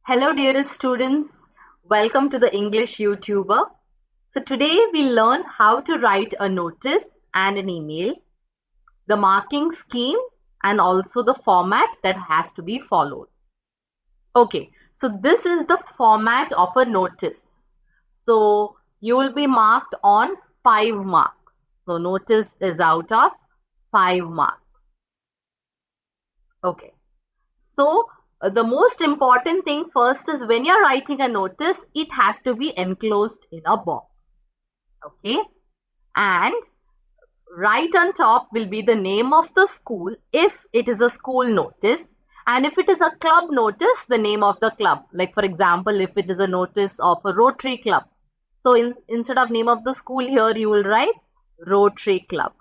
Hello, dearest students. Welcome to the English YouTuber. So today we learn how to write a notice and an email, the marking scheme, and also the format that has to be followed. Okay, so this is the format of a notice. So you will be marked on 5 marks. So notice is out of 5 marks. Okay. So the most important thing first is when you're writing a notice, it has to be enclosed in a box. Okay. And right on top will be the name of the school if it is a school notice. And if it is a club notice, the name of the club. Like for example, if it is a notice of a Rotary Club. So instead of name of the school here, you will write Rotary Club.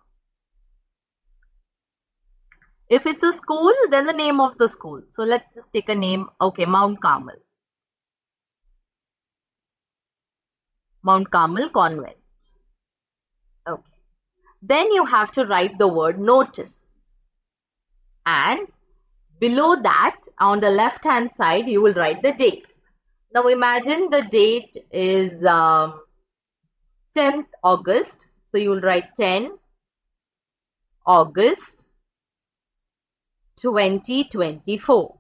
If it's a school, then the name of the school. So let's just take a name. Okay, Mount Carmel. Mount Carmel Convent. Okay. Then you have to write the word notice. And below that, on the left hand side, you will write the date. Now imagine the date is 10th August. So you will write 10 August 2024.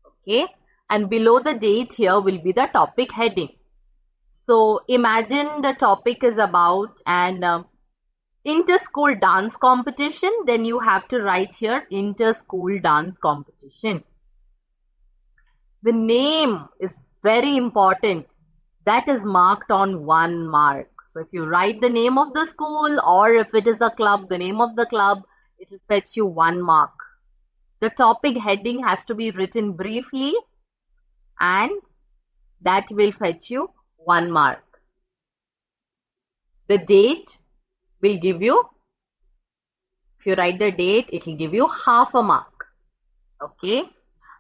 Okay. And below the date here will be the topic heading. So imagine the topic is about an inter-school dance competition. Then you have to write here inter-school dance competition. The name is very important. That is marked on 1 mark. So if you write the name of the school or if it is a club, the name of the club, it will fetch you 1 mark. The topic heading has to be written briefly and that will fetch you 1 mark. The date will give you, if you write the date, it will give you half a mark. Okay.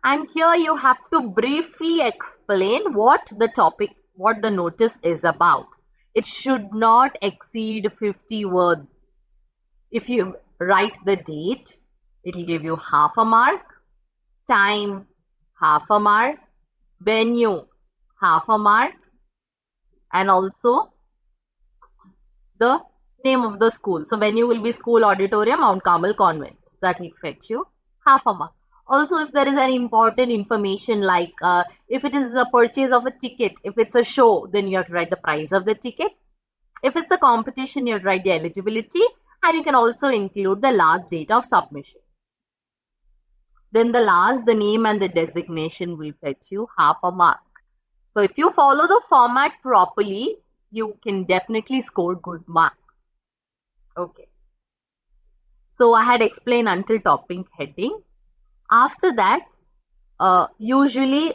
And here you have to briefly explain what the notice is about. It should not exceed 50 words. If you write the date, it will give you half a mark. Time, half a mark. Venue, half a mark. And also the name of the school. So venue will be School Auditorium, Mount Carmel Convent. That will fetch you half a mark. Also, if there is any important information like if it is a purchase of a ticket, if it's a show, then you have to write the price of the ticket. If it's a competition, you have to write the eligibility, and you can also include the last date of submission. Then the name and the designation will fetch you half a mark. So if you follow the format properly, you can definitely score good marks. Okay. So I had explained until topic heading. After that, usually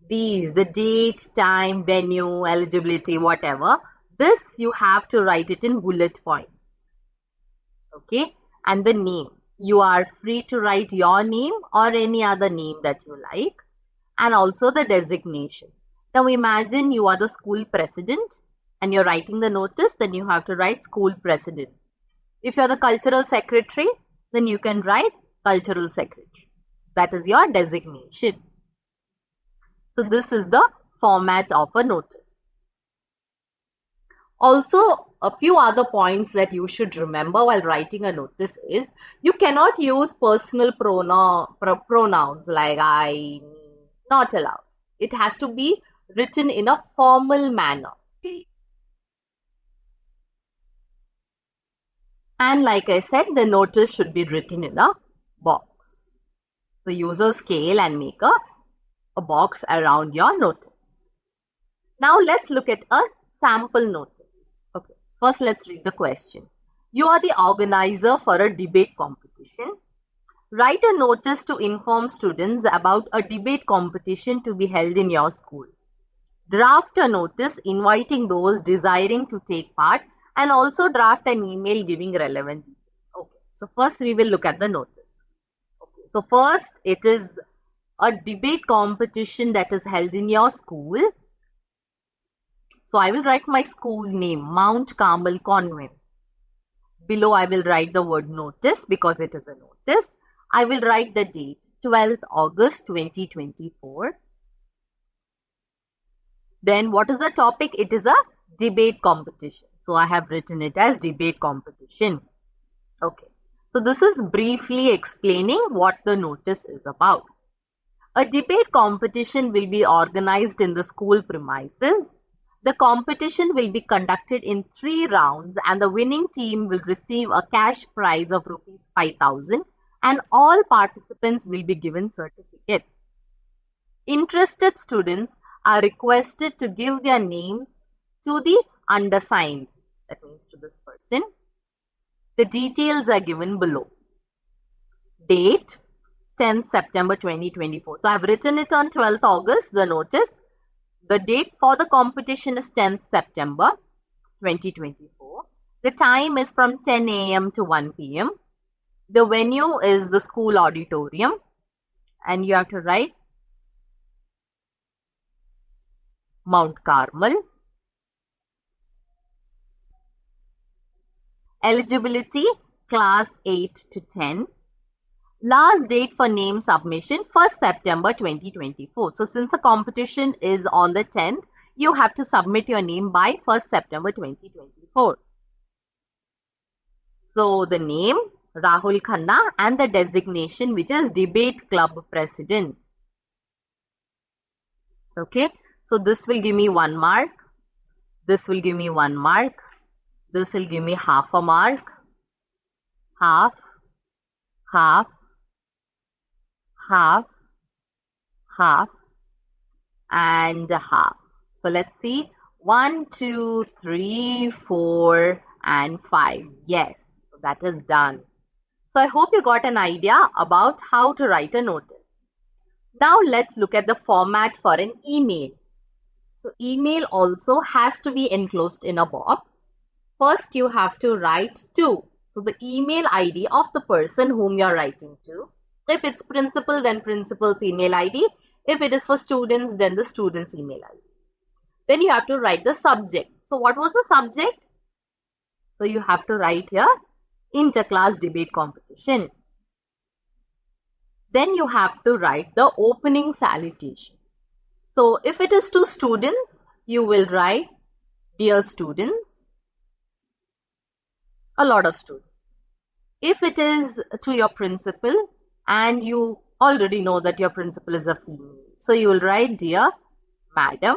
the date, time, venue, eligibility, whatever, this you have to write it in bullet points. Okay. And the name. You are free to write your name or any other name that you like. And also the designation. Now imagine you are the school president and you're writing the notice, then you have to write school president. If you're the cultural secretary, then you can write cultural secretary. That is your designation. So this is the format of a notice. Also, a few other points that you should remember while writing a notice is you cannot use personal pronouns like I, me, not allowed. It has to be written in a formal manner. And like I said, the notice should be written in a box. So use a scale and make a box around your notice. Now let's look at a sample notice. Okay, first let's read the question. You are the organizer for a debate competition. Write a notice to inform students about a debate competition to be held in your school. Draft a notice inviting those desiring to take part and also draft an email giving relevant details. Okay, so first we will look at the notice. Okay, so first it is a debate competition that is held in your school. So I will write my school name, Mount Carmel Convent. Below I will write the word notice because it is a notice. I will write the date, 12th August 2024. Then what is the topic? It is a debate competition. So I have written it as debate competition. Okay. So this is briefly explaining what the notice is about. A debate competition will be organized in the school premises. The competition will be conducted in 3 rounds and the winning team will receive a cash prize of rupees 5,000 and all participants will be given certificates. Interested students are requested to give their names to the undersigned, that means to this person. The details are given below. Date 10th September 2024. So I've written it on 12th August, the notice. The date for the competition is 10th September 2024. The time is from 10 a.m. to 1 p.m. The venue is the school auditorium. And you have to write Mount Carmel. Eligibility, class 8 to 10. Last date for name submission, 1st September 2024. So since the competition is on the 10th, you have to submit your name by 1st September 2024. So the name, Rahul Khanna, and the designation, which is Debate Club President. Okay, so this will give me 1 mark. This will give me 1 mark. This will give me half a mark. Half, half, half, half, and half. So let's see. 1, 2, 3, 4, and 5. Yes, so that is done. So I hope you got an idea about how to write a notice. Now let's look at the format for an email. So email also has to be enclosed in a box. First you have to write to. So the email ID of the person whom you are writing to. If it's principal, then principal's email ID. If it is for students, then the student's email ID. Then you have to write the subject. So what was the subject? So you have to write here inter-class debate competition. Then you have to write the opening salutation. So if it is to students, you will write dear students, a lot of students. If it is to your principal and you already know that your principal is a female, so you will write dear madam.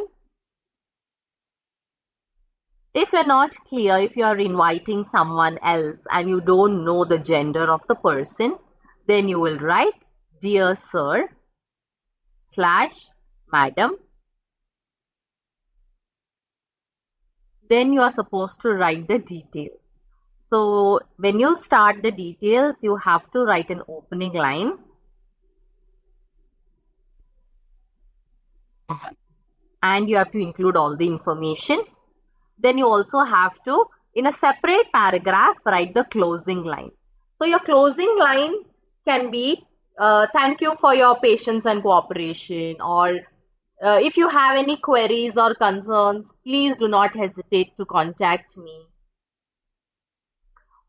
If you're not clear, if you are inviting someone else and you don't know the gender of the person, then you will write dear sir / madam. Then you are supposed to write the details. So when you start the details, you have to write an opening line. And you have to include all the information. Then you also have to, in a separate paragraph, write the closing line. So your closing line can be, thank you for your patience and cooperation, or if you have any queries or concerns, please do not hesitate to contact me.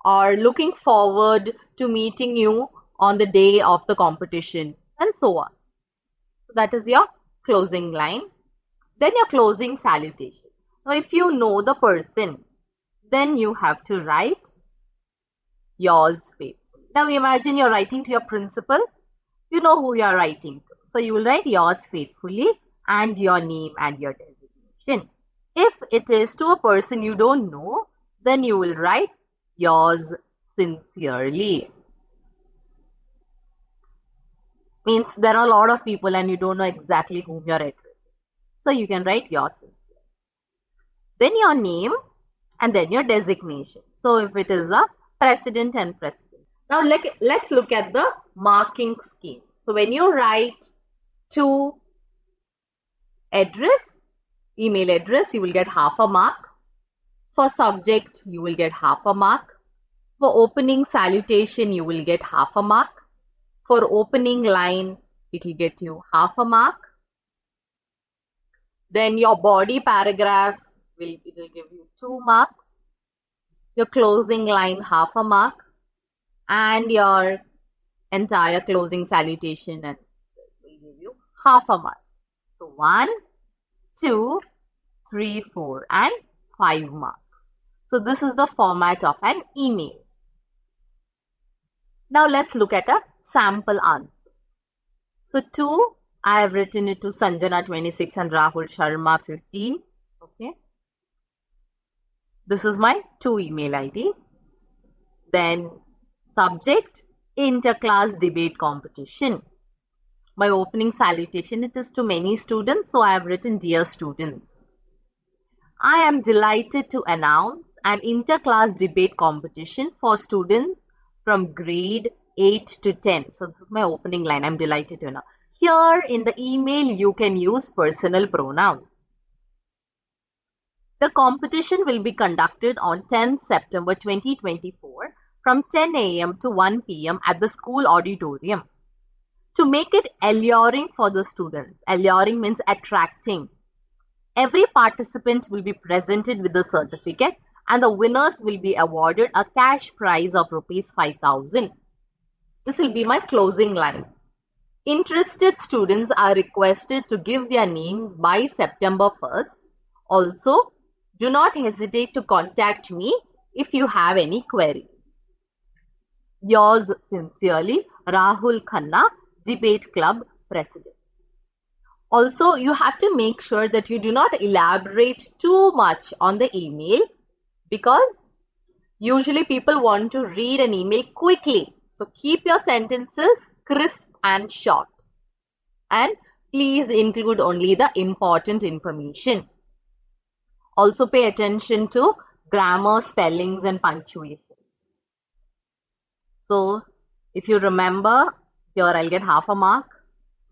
Or looking forward to meeting you on the day of the competition, and so on. So that is your closing line. Then your closing salutation. Now if you know the person, then you have to write yours faithfully. Now imagine you're writing to your principal. You know who you're writing to. So you will write yours faithfully and your name and your designation. If it is to a person you don't know, then you will write yours sincerely. Means there are a lot of people and you don't know exactly whom you're addressing. So you can write yours sincerely. Then your name and then your designation. So if it is a president and president. Now let's look at the marking scheme. So when you write to address, email address, you will get half a mark. For subject, you will get half a mark. For opening salutation, you will get half a mark. For opening line, it will get you half a mark. Then your body paragraph, it will give you 2 marks. Your closing line, half a mark. And your entire closing salutation and this will give you half a mark. So 1, 2, 3, 4 and 5 marks. So this is the format of an email. Now let's look at a sample answer. So 2, I have written it to Sanjana 26 and Rahul Sharma 15. Okay. This is my 2 email ID. Then subject, inter-class debate competition. My opening salutation, it is to many students, so I have written, dear students. I am delighted to announce an inter-class debate competition for students from grade 8 to 10. So this is my opening line. I'm delighted to announce. Here in the email, you can use personal pronouns. The competition will be conducted on 10th September 2024 from 10 a.m. to 1 p.m. at the school auditorium. To make it alluring for the students, alluring means attracting. Every participant will be presented with a certificate and the winners will be awarded a cash prize of rupees 5,000. This will be my closing line. Interested students are requested to give their names by September 1st. Also, do not hesitate to contact me if you have any queries. Yours sincerely, Rahul Khanna, Debate Club President. Also, you have to make sure that you do not elaborate too much on the email because usually people want to read an email quickly. So keep your sentences crisp and short. And please include only the important information. Also pay attention to grammar, spellings and punctuations. So if you remember, here I'll get half a mark.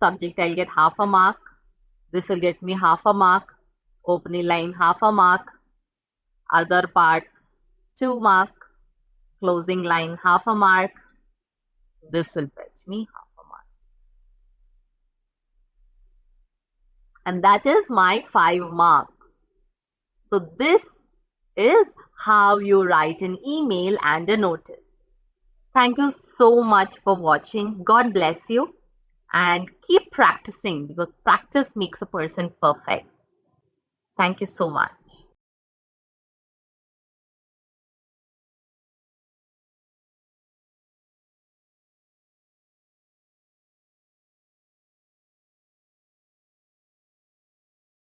Subject I'll get half a mark. This will get me half a mark. Opening line half a mark. Other parts 2 marks. Closing line half a mark. This will fetch me half a mark. And that is my 5 marks. So this is how you write an email and a notice. Thank you so much for watching. God bless you. And keep practicing because practice makes a person perfect. Thank you so much.